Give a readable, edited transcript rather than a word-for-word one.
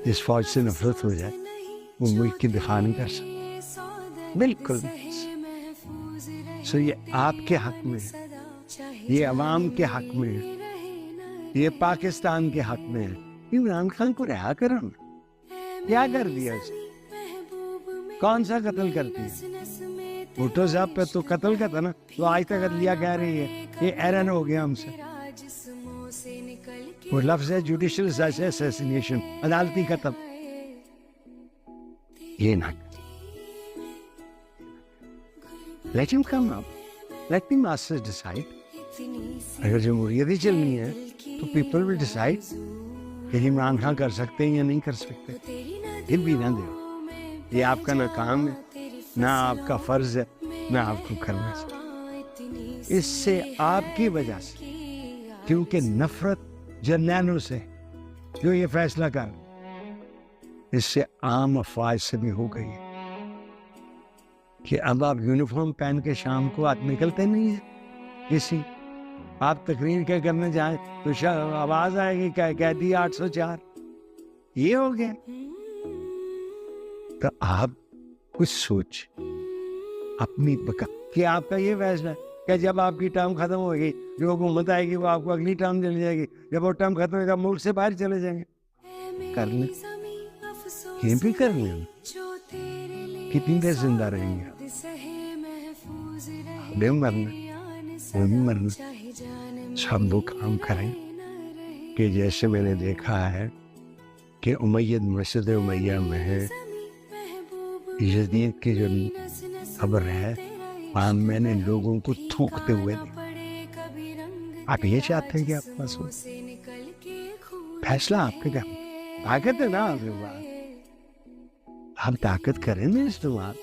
जिस फौज से नफरत हो जाए वो मुल्क की दिखा नहीं कर सकता, बिल्कुल नहीं। सो ये आपके हक में है, ये अवाम के हक में है, ये पाकिस्तान के हक में है। इमरान खान को रिहा करो ना। क्या कर दिया उसने? कौन सा कत्ल कर दिया? भुट्टो साहब पे तो कत्ल का था ना, तो आज तक लिया कह रही है ये एरर हो गया हमसे। वो लफ्ज है जुडिशियल असैसिनेशन, अदालती कत्ल। ये ना let him come up, let the masses decide. अगर जमहूरियत ही चलनी है तो पीपल विल डिसाइड कि इमरान खान कर सकते हैं या नहीं कर सकते। दिल भी ना दे, ये आपका ना काम है, ना आपका फर्ज है, ना आपको करना चाहिए। इससे आपकी वजह से, क्योंकि नफरत जर्नैलों से जो ये फैसला कर, इससे आम अफवाज से भी हो गई है कि अब आप यूनिफॉर्म पहन के शाम को आप निकलते नहीं है किसी, आप तकरीर क्या करने जाए तो आवाज आएगी कह दी 804। ये हो गया। तो आप कुछ सोच अपनी बका कि आपका ये फैसला है कि जब आपकी टर्म खत्म होगी, जो हुकूमत आएगी वो आपको अगली टर्म चली जाएगी, जब वो टर्म खत्म होगा मुल्क से बाहर चले जाएंगे। कर ले, ये भी कर ले। कितनी देर जिंदा रहेंगे? मरना सब वो काम करें कि जैसे मैंने देखा है कि उमैयद मस्जिद उमैया में है, यजीद की जो खबर है वहाँ मैंने लोगों को थूकते हुए देखा। आप ये चाहते हैं कि आपके पास हो? फैसला आपके क्या, ताकत है ना आपके पास, आप ताकत करें ना इस्तेमाल।